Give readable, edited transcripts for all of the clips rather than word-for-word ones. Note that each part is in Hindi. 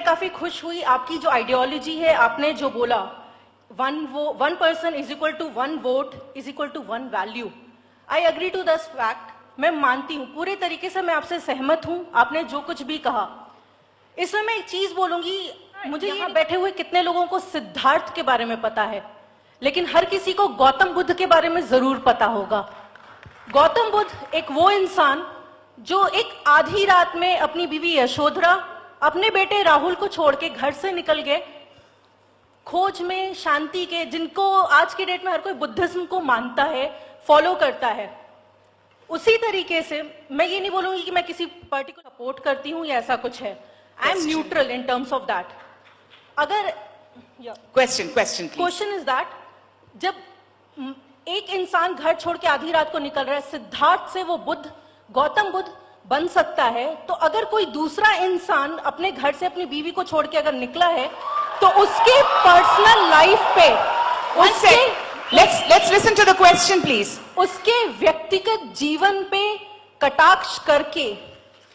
काफी खुश हुई आपकी जो आइडियोलॉजी है, आपने जो बोला 1 person is equal to 1 vote is equal to 1 value. I agree to this fact. मैं मानती हूँ, पूरे तरीके से मैं आपसे सहमत हूँ, आपने जो कुछ भी कहा। इसमें मैं एक चीज बोलूंगी, मुझे यहाँ बैठे हुए कितने लोगों को सिद्धार्थ के बारे में पता है, लेकिन हर किसी को गौतम बुद्ध के बारे में जरूर पता होगा। गौतम बुद्ध एक वो इंसान जो एक आधी रात में अपनी बीवी यशोधरा, अपने बेटे राहुल को छोड़ के घर से निकल गए खोज में शांति के, जिनको आज के डेट में हर कोई बुद्धिज्म को मानता है, फॉलो करता है। उसी तरीके से मैं ये नहीं बोलूंगी कि मैं किसी पर्टिकुलर सपोर्ट करती हूँ या ऐसा कुछ है। I am neutral in terms of that. अगर क्वेश्चन इज दैट, जब एक इंसान घर छोड़ के आधी रात को निकल रहा है, सिद्धार्थ से वो बुद्ध, गौतम बुद्ध बन सकता है, तो अगर कोई दूसरा इंसान अपने घर से अपनी बीवी को छोड़ के अगर निकला है, तो उसके पर्सनल लाइफ पे, let's listen to the question please. उसके व्यक्तिगत जीवन पे कटाक्ष करके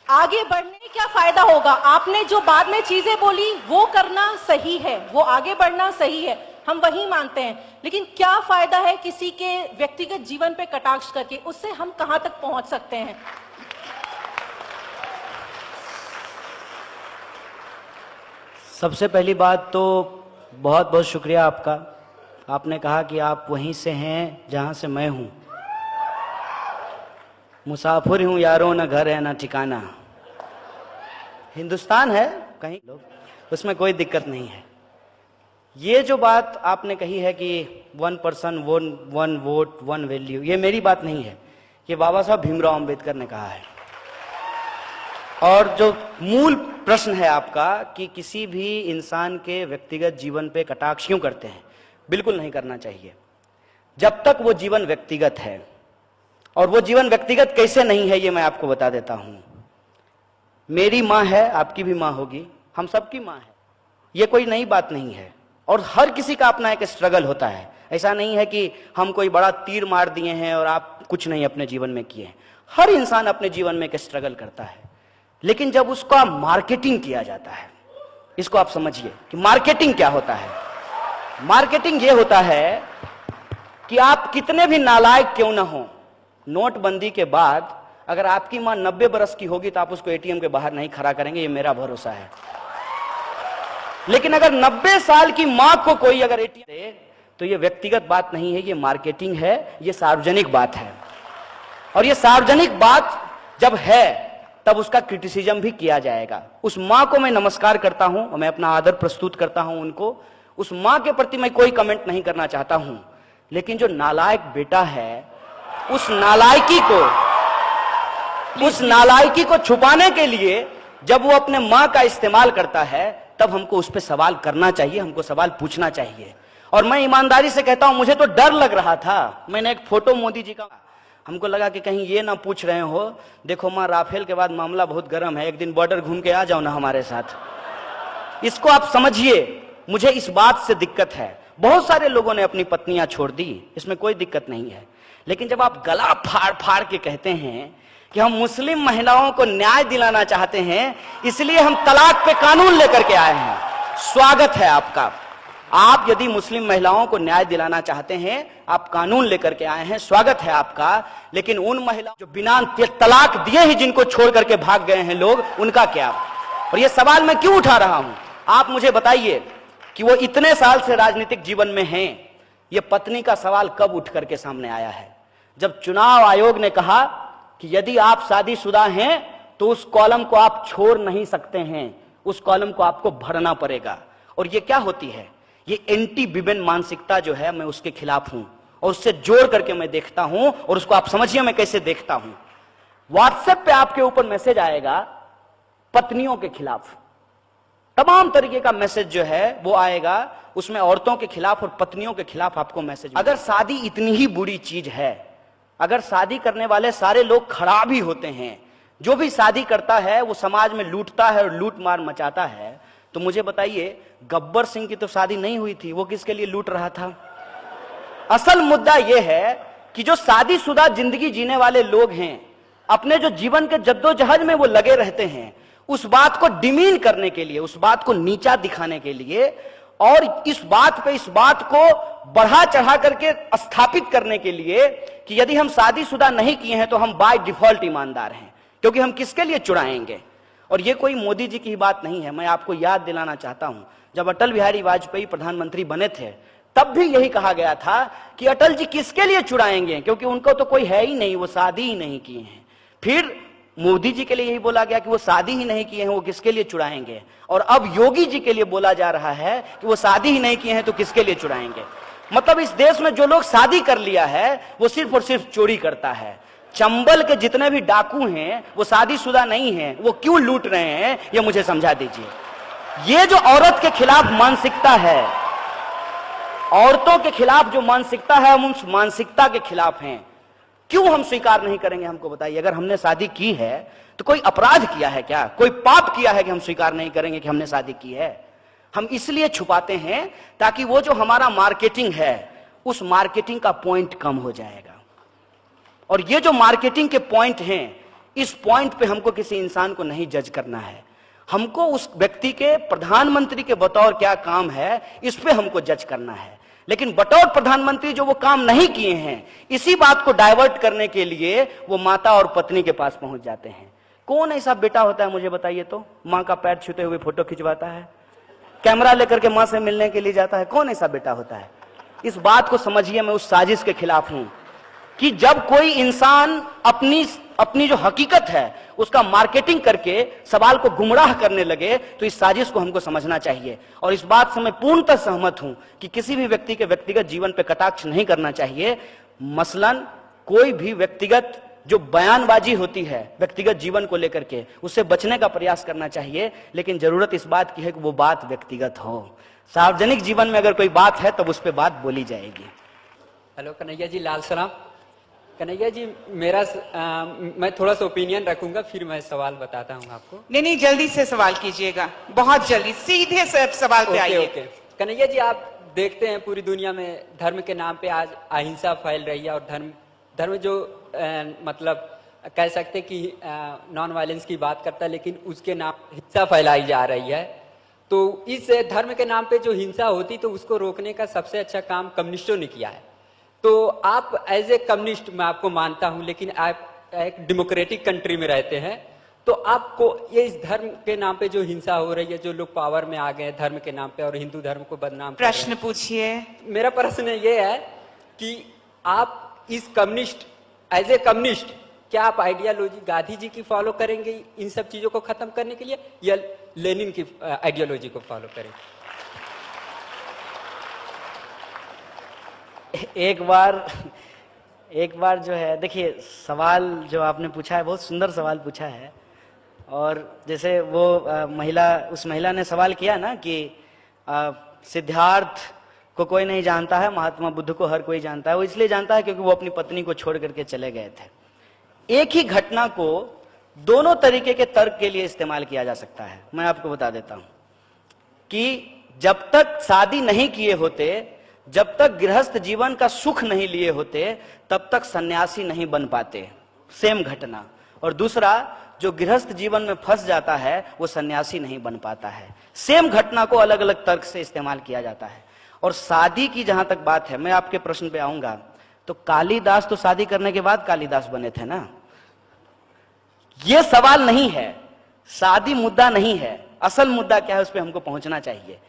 आगे बढ़ने में क्या फायदा होगा? आपने जो बाद में चीजें बोली वो करना सही है, वो आगे बढ़ना सही है, हम वही मानते हैं, लेकिन क्या फायदा है किसी के व्यक्तिगत जीवन पे कटाक्ष करके? उससे हम कहां तक पहुंच सकते हैं? सबसे पहली बात तो बहुत बहुत शुक्रिया आपका। आपने कहा कि आप वहीं से हैं जहां से मैं हूं। मुसाफिर हूं यारों, न घर है न ठिकाना। हिंदुस्तान है कहीं लोग, उसमें कोई दिक्कत नहीं है। ये जो बात आपने कही है कि 1 person 1 vote 1 value, ये मेरी बात नहीं है, ये बाबा साहब भीमराव अंबेडकर ने कहा है। और जो मूल प्रश्न है आपका कि किसी भी इंसान के व्यक्तिगत जीवन पे कटाक्ष क्यों करते हैं, बिल्कुल नहीं करना चाहिए जब तक वो जीवन व्यक्तिगत है। और वो जीवन व्यक्तिगत कैसे नहीं है, ये मैं आपको बता देता हूं। मेरी मां है, आपकी भी मां होगी, हम सबकी मां है, ये कोई नई बात नहीं है। और हर किसी का अपना एक स्ट्रगल होता है। ऐसा नहीं है कि हम कोई बड़ा तीर मार दिए हैं और आप कुछ नहीं अपने जीवन में किए। हर इंसान अपने जीवन में एक स्ट्रगल करता है, लेकिन जब उसका मार्केटिंग किया जाता है, इसको आप समझिए कि मार्केटिंग क्या होता है। मार्केटिंग ये होता है कि आप कितने भी नालायक क्यों ना हो, नोटबंदी के बाद अगर आपकी मां 90 बरस की होगी तो आप उसको एटीएम के बाहर नहीं खड़ा करेंगे, ये मेरा भरोसा है। लेकिन अगर 90 साल की मां को कोई अगर एटीएम दे तो ये व्यक्तिगत बात नहीं है, ये मार्केटिंग है, ये सार्वजनिक बात है। और ये सार्वजनिक बात जब है तब उसका क्रिटिसिज्म भी किया जाएगा। उस मां को मैं नमस्कार करता हूं और मैं अपना आदर प्रस्तुत करता हूं उनको। उस मां के प्रति मैं कोई कमेंट नहीं करना चाहता हूं, लेकिन जो नालायक बेटा है, उस नालायकी को छुपाने के लिए जब वो अपने मां का इस्तेमाल करता है, तब हमको उस पर सवाल करना चाहिए, हमको सवाल पूछना चाहिए। और मैं ईमानदारी से कहता हूं, मुझे तो डर लग रहा था। मैंने एक फोटो मोदी जी का, हमको लगा कि कहीं ये ना पूछ रहे हो, देखो मां राफेल के बाद मामला बहुत गर्म है, एक दिन बॉर्डर घूम के आ जाओ ना हमारे साथ। इसको आप समझिए, मुझे इस बात से दिक्कत है। बहुत सारे लोगों ने अपनी पत्नियां छोड़ दी, इसमें कोई दिक्कत नहीं है, लेकिन जब आप गला फाड़ फाड़ के कहते हैं कि हम मुस्लिम महिलाओं को न्याय दिलाना चाहते हैं, इसलिए हम तलाक पे कानून लेकर के आए हैं, स्वागत है आपका। आप यदि मुस्लिम महिलाओं को न्याय दिलाना चाहते हैं, आप कानून लेकर के आए हैं, स्वागत है आपका। लेकिन उन महिलाओं जो बिना तलाक दिए ही जिनको छोड़ करके भाग गए हैं लोग, उनका क्या? और ये सवाल मैं क्यों उठा रहा हूं, आप मुझे बताइए कि वो इतने साल से राजनीतिक जीवन में हैं, ये पत्नी का सवाल कब उठ करके सामने आया है? जब चुनाव आयोग ने कहा कि यदि आप शादीशुदा हैं तो उस कॉलम को आप छोड़ नहीं सकते हैं, उस कॉलम को आपको भरना पड़ेगा। और ये क्या होती है? ये एंटी विमेन मानसिकता जो है, मैं उसके खिलाफ हूं और उससे जोड़ करके मैं देखता हूं। और उसको आप समझिए मैं कैसे देखता हूं। व्हाट्सएप पे आपके ऊपर मैसेज आएगा पत्नियों के खिलाफ, तमाम तरीके का मैसेज जो है वो आएगा, उसमें औरतों के खिलाफ और पत्नियों के खिलाफ आपको मैसेज। अगर शादी इतनी ही बुरी चीज है, अगर शादी करने वाले सारे लोग खराब ही होते हैं, जो भी शादी करता है वो समाज में लूटता है और लूट मार मचाता है, तो मुझे बताइए गब्बर सिंह की तो शादी नहीं हुई थी, वो किसके लिए लूट रहा था? असल मुद्दा यह है कि जो शादीशुदा जिंदगी जीने वाले लोग हैं, अपने जो जीवन के जद्दोजहद में वो लगे रहते हैं, उस बात को डिमीन करने के लिए, उस बात को नीचा दिखाने के लिए और इस बात को बढ़ा चढ़ा करके स्थापित करने के लिए कि यदि हम शादीशुदा नहीं किए हैं तो हम बाय डिफॉल्ट ईमानदार हैं, क्योंकि हम किसके लिए चुराएंगे। और ये कोई मोदी जी की बात नहीं है। मैं आपको याद दिलाना चाहता हूं, जब अटल बिहारी वाजपेयी प्रधानमंत्री बने थे तब भी यही कहा गया था कि अटल जी किसके लिए चुराएंगे, क्योंकि उनको तो कोई है ही नहीं, वो शादी ही नहीं किए हैं। फिर मोदी जी के लिए यही बोला गया कि वो शादी ही नहीं किए हैं, वो किसके लिए चुराएंगे। और अब योगी जी के लिए बोला जा रहा है कि वो शादी ही नहीं किए हैं तो किसके लिए चुराएंगे। मतलब इस देश में जो लोग शादी कर लिया है वो सिर्फ और सिर्फ चोरी करता है। चंबल के जितने भी डाकू हैं वो शादीशुदा नहीं हैं, वो क्यों लूट रहे हैं ये मुझे समझा दीजिए। ये जो औरत के खिलाफ मानसिकता है, औरतों के खिलाफ जो मानसिकता है, हम उस मानसिकता के खिलाफ हैं। क्यों हम स्वीकार नहीं करेंगे, हमको बताइए। अगर हमने शादी की है तो कोई अपराध किया है क्या, कोई पाप किया है कि हम स्वीकार नहीं करेंगे कि हमने शादी की है। हम इसलिए छुपाते हैं ताकि वो जो हमारा मार्केटिंग है उस मार्केटिंग का पॉइंट कम हो जाएगा। और ये जो मार्केटिंग के पॉइंट हैं, इस पॉइंट पे हमको किसी इंसान को नहीं जज करना है। हमको उस व्यक्ति के, प्रधानमंत्री के बतौर क्या काम है, इस पे हमको जज करना है। लेकिन बतौर प्रधानमंत्री जो वो काम नहीं किए हैं, इसी बात को डाइवर्ट करने के लिए वो माता और पत्नी के पास पहुंच जाते हैं। कौन ऐसा बेटा होता है मुझे बताइए तो, मां का पैर छूते हुए फोटो खिंचवाता है, कैमरा लेकर के मां से मिलने के लिए जाता है। कौन ऐसा बेटा होता है। इस बात को समझिए, मैं उस साजिश के खिलाफ हूं कि जब कोई इंसान अपनी जो हकीकत है उसका मार्केटिंग करके सवाल को गुमराह करने लगे तो इस साजिश को हमको समझना चाहिए। और इस बात से मैं पूर्णतः सहमत हूं कि किसी भी व्यक्ति के व्यक्तिगत जीवन पर कटाक्ष नहीं करना चाहिए। मसलन कोई भी व्यक्तिगत जो बयानबाजी होती है व्यक्तिगत जीवन को लेकर के, उससे बचने का प्रयास करना चाहिए। लेकिन जरूरत इस बात की है कि वो बात व्यक्तिगत हो। सार्वजनिक जीवन में अगर कोई बात है तब उस पर बात बोली जाएगी। हेलो कन्हैया जी, लाल सलाम। कन्हैया जी, मैं थोड़ा सा ओपिनियन रखूंगा, फिर मैं सवाल बताता हूं आपको। नहीं, जल्दी से सवाल कीजिएगा, बहुत जल्दी, सीधे सवाल पे आइए। ओके। कन्हैया जी, आप देखते हैं पूरी दुनिया में धर्म के नाम पे आज अहिंसा फैल रही है, और धर्म जो मतलब कह सकते कि नॉन वायलेंस की बात करता है, लेकिन उसके नाम हिंसा फैलाई जा रही है। तो इस धर्म के नाम पे जो हिंसा होती तो उसको रोकने का सबसे अच्छा काम कम्युनिस्टों ने किया है। तो आप एज ए कम्युनिस्ट, मैं आपको मानता हूं, लेकिन आप एक डेमोक्रेटिक कंट्री में रहते हैं, तो आपको ये इस धर्म के नाम पे जो हिंसा हो रही है, जो लोग पावर में आ गए धर्म के नाम पे और हिंदू धर्म को बदनाम कर रहे हैं। प्रश्न पूछिए। मेरा प्रश्न ये है कि आप इस कम्युनिस्ट, एज ए कम्युनिस्ट, क्या आप आइडियोलॉजी गांधी जी की फॉलो करेंगे इन सब चीजों को खत्म करने के लिए, या लेनिन की आइडियोलॉजी को फॉलो करेंगे? एक बार जो है, देखिए सवाल जो आपने पूछा है बहुत सुंदर सवाल पूछा है। और जैसे वो उस महिला ने सवाल किया ना कि सिद्धार्थ को कोई नहीं जानता है, महात्मा बुद्ध को हर कोई जानता है। वो इसलिए जानता है क्योंकि वो अपनी पत्नी को छोड़ करके चले गए थे। एक ही घटना को दोनों तरीके के तर्क के लिए इस्तेमाल किया जा सकता है। मैं आपको बता देता हूं कि जब तक शादी नहीं किए होते, जब तक गृहस्थ जीवन का सुख नहीं लिए होते, तब तक सन्यासी नहीं बन पाते, सेम घटना। और दूसरा, जो गृहस्थ जीवन में फंस जाता है वो सन्यासी नहीं बन पाता है। सेम घटना को अलग अलग तर्क से इस्तेमाल किया जाता है। और शादी की जहां तक बात है, मैं आपके प्रश्न पे आऊंगा, तो कालिदास तो शादी करने के बाद कालिदास बने थे ना। ये सवाल नहीं है, शादी मुद्दा नहीं है। असल मुद्दा क्या है उस पर हमको पहुंचना चाहिए।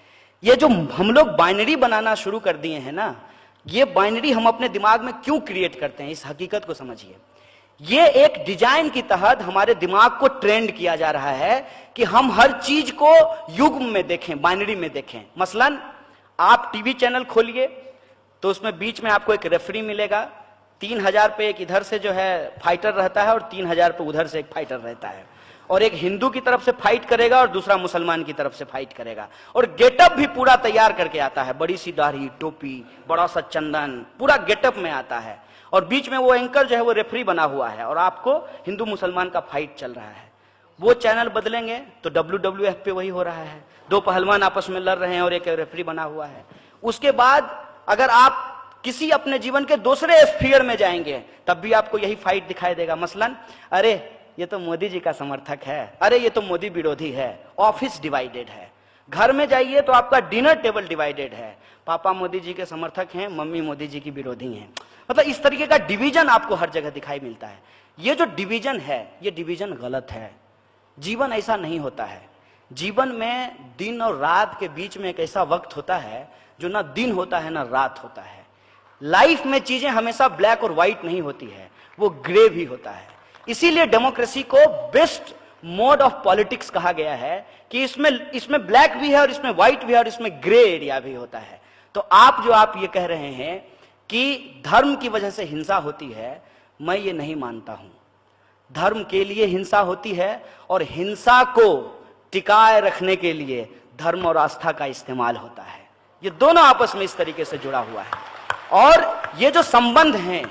ये जो हम लोग बाइनरी बनाना शुरू कर दिए हैं ना, ये बाइनरी हम अपने दिमाग में क्यों क्रिएट करते हैं, इस हकीकत को समझिए। ये एक डिजाइन की तहत हमारे दिमाग को ट्रेंड किया जा रहा है कि हम हर चीज को युग्म में देखें, बाइनरी में देखें। मसलन आप टीवी चैनल खोलिए तो उसमें बीच में आपको एक रेफरी मिलेगा, 3000 पे एक इधर से जो है फाइटर रहता है और 3000 पे उधर से एक फाइटर रहता है, और एक हिंदू की तरफ से फाइट करेगा और दूसरा मुसलमान की तरफ से फाइट करेगा। और गेटअप भी पूरा तैयार करके आता है, बड़ी सी दाढ़ी, टोपी, बड़ा सा चंदन, पूरा गेटअप में आता है। और बीच में वो एंकर जो है वो रेफरी बना हुआ है और आपको हिंदू मुसलमान का फाइट चल रहा है। वो चैनल बदलेंगे तो WWF पे वही हो रहा है, दो पहलवान आपस में लड़ रहे हैं और एक रेफरी बना हुआ है। उसके बाद अगर आप किसी अपने जीवन के दूसरे स्फीयर में जाएंगे तब भी आपको यही फाइट दिखाई देगा। मसलन अरे ये तो मोदी जी का समर्थक है, अरे ये तो मोदी विरोधी है। ऑफिस डिवाइडेड है, घर में जाइए तो आपका डिनर टेबल डिवाइडेड है, पापा मोदी जी के समर्थक हैं, मम्मी मोदी जी की विरोधी हैं। मतलब इस तरीके का डिवीजन आपको हर जगह दिखाई मिलता है। ये जो डिवीजन है, ये डिवीजन गलत है। जीवन ऐसा नहीं होता है। जीवन में दिन और रात के बीच में एक ऐसा वक्त होता है जो ना दिन होता है ना रात होता है। लाइफ में चीजें हमेशा ब्लैक और व्हाइट नहीं होती है, वो ग्रे भी होता है। इसीलिए डेमोक्रेसी को बेस्ट मोड ऑफ पॉलिटिक्स कहा गया है कि इसमें ब्लैक भी है और इसमें व्हाइट भी है और इसमें ग्रे एरिया भी होता है। तो आप ये कह रहे हैं कि धर्म की वजह से हिंसा होती है, मैं ये नहीं मानता हूं। धर्म के लिए हिंसा होती है और हिंसा को टिकाए रखने के लिए धर्म और आस्था का इस्तेमाल होता है। ये दोनों आपस में इस तरीके से जुड़ा हुआ है। और ये जो संबंध हैं,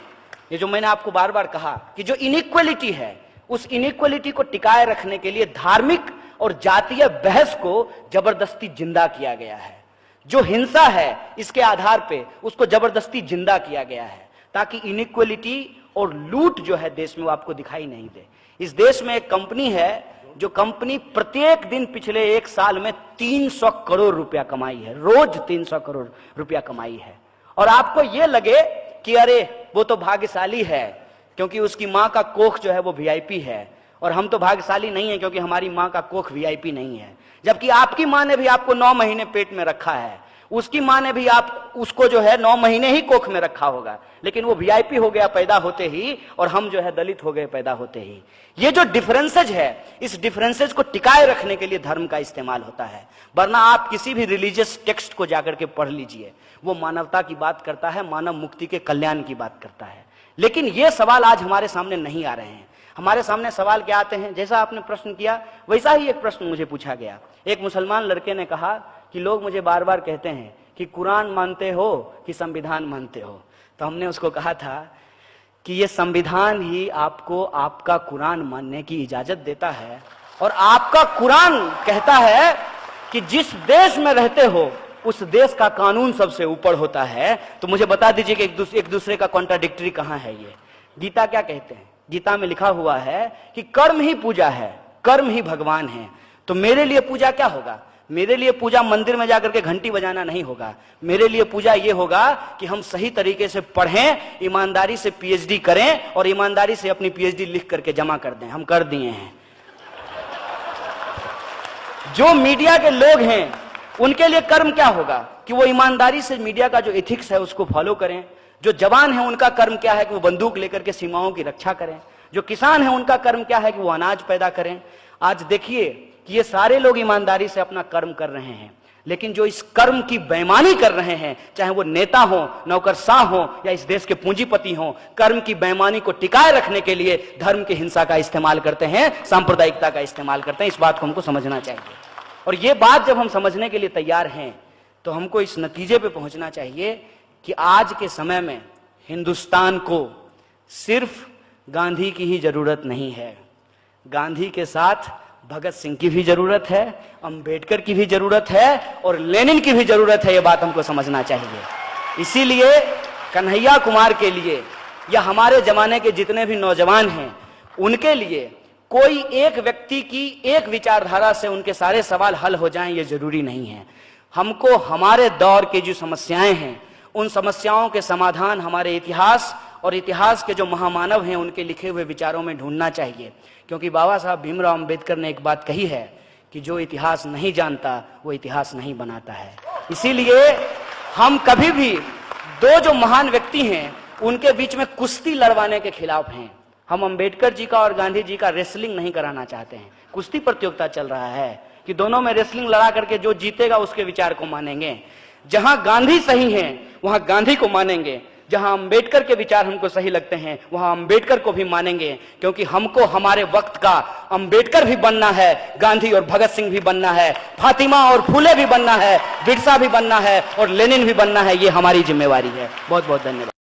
ये जो मैंने आपको बार बार कहा कि जो इनइक्वलिटी है, उस इनइक्वलिटी को टिकाए रखने के लिए धार्मिक और जातीय बहस को जबरदस्ती जिंदा किया गया है। जो हिंसा है इसके आधार पे उसको जबरदस्ती जिंदा किया गया है ताकि इनइक्वलिटी और लूट जो है देश में वो आपको दिखाई नहीं दे। इस देश में एक कंपनी है जो कंपनी प्रत्येक दिन पिछले 1 साल में 300 करोड़ रुपया कमाई है, रोज 300 करोड़ रुपया कमाई है। और आपको यह लगे कि अरे वो तो भाग्यशाली है क्योंकि उसकी मां का कोख जो है वो वीआईपी है, और हम तो भाग्यशाली नहीं है क्योंकि हमारी मां का कोख वीआईपी नहीं है। जबकि आपकी मां ने भी आपको 9 महीने पेट में रखा है, उसकी मां ने भी उसको जो है 9 महीने ही कोख में रखा होगा, लेकिन वो वीआईपी हो गया पैदा होते ही और हम जो है दलित हो गए पैदा होते ही। ये जो डिफरेंसेज है, इस डिफरेंसेज को टिकाए रखने के लिए धर्म का इस्तेमाल होता है। वरना आप किसी भी रिलीजियस टेक्स्ट को जाकर के पढ़ लीजिए, वो मानवता की बात करता है, मानव मुक्ति के कल्याण की बात करता है। लेकिन ये सवाल आज हमारे सामने नहीं आ रहे हैं। हमारे सामने सवाल क्या आते हैं, जैसा आपने प्रश्न किया वैसा ही एक प्रश्न मुझे पूछा गया। एक मुसलमान लड़के ने कहा कि लोग मुझे बार बार कहते हैं कि कुरान मानते हो कि संविधान मानते हो। तो हमने उसको कहा था कि ये संविधान ही आपको आपका कुरान मानने की इजाजत देता है, और आपका कुरान कहता है कि जिस देश में रहते हो उस देश का कानून सबसे ऊपर होता है। तो मुझे बता दीजिए कि एक दूसरे का कॉन्ट्राडिक्टरी कहां है। ये गीता क्या कहते हैं? गीता में लिखा हुआ है कि कर्म ही पूजा है, कर्म ही भगवान है। तो मेरे लिए पूजा क्या होगा? मेरे लिए पूजा मंदिर में जाकर के घंटी बजाना नहीं होगा। मेरे लिए पूजा यह होगा कि हम सही तरीके से पढ़ें, ईमानदारी से पीएचडी करें और ईमानदारी से अपनी पीएचडी लिख करके जमा कर दें। हम कर दिए हैं। जो मीडिया के लोग हैं उनके लिए कर्म क्या होगा कि वो ईमानदारी से मीडिया का जो एथिक्स है उसको फॉलो करें। जो जवान है उनका कर्म क्या है कि वो बंदूक लेकर के सीमाओं की रक्षा करें। जो किसान है उनका कर्म क्या है कि वो अनाज पैदा करें। आज देखिए कि ये सारे लोग ईमानदारी से अपना कर्म कर रहे हैं, लेकिन जो इस कर्म की बेईमानी कर रहे हैं, चाहे वो नेता हो, नौकरशाह हो या इस देश के पूंजीपति हो, कर्म की बेईमानी को टिकाए रखने के लिए धर्म की हिंसा का इस्तेमाल करते हैं, सांप्रदायिकता का इस्तेमाल करते हैं। इस बात को हमको समझना चाहिए। और ये बात जब हम समझने के लिए तैयार हैं तो हमको इस नतीजे पे पहुंचना चाहिए कि आज के समय में हिंदुस्तान को सिर्फ गांधी की ही जरूरत नहीं है। गांधी के साथ भगत सिंह की भी जरूरत है, अंबेडकर की भी जरूरत है और लेनिन की भी जरूरत है। यह बात हमको समझना चाहिए। इसीलिए कन्हैया कुमार के लिए या हमारे जमाने के जितने भी नौजवान हैं उनके लिए कोई एक व्यक्ति की एक विचारधारा से उनके सारे सवाल हल हो जाएं ये जरूरी नहीं है। हमको हमारे दौर की जो समस्याएं हैं उन समस्याओं के समाधान हमारे इतिहास और इतिहास के जो महामानव हैं उनके लिखे हुए विचारों में ढूंढना चाहिए। क्योंकि बाबा साहब भीमराव अंबेडकर ने एक बात कही है कि जो इतिहास नहीं जानता वो इतिहास नहीं बनाता है। इसीलिए हम कभी भी दो जो महान व्यक्ति हैं उनके बीच में कुश्ती लड़वाने के खिलाफ हैं। हम अंबेडकर जी का और गांधी जी का रेसलिंग नहीं कराना चाहते हैं। कुश्ती प्रतियोगिता चल रहा है कि दोनों में रेसलिंग लड़ा करके जो जीतेगा उसके विचार को मानेंगे। जहां गांधी सही हैं वहां गांधी को मानेंगे, जहां अंबेडकर के विचार हमको सही लगते हैं वहां अंबेडकर को भी मानेंगे। क्योंकि हमको हमारे वक्त का अंबेडकर भी बनना है, गांधी और भगत सिंह भी बनना है, फातिमा और फूले भी बनना है, बिरसा भी बनना है और लेनिन भी बनना है। ये हमारी जिम्मेवारी है। बहुत बहुत धन्यवाद।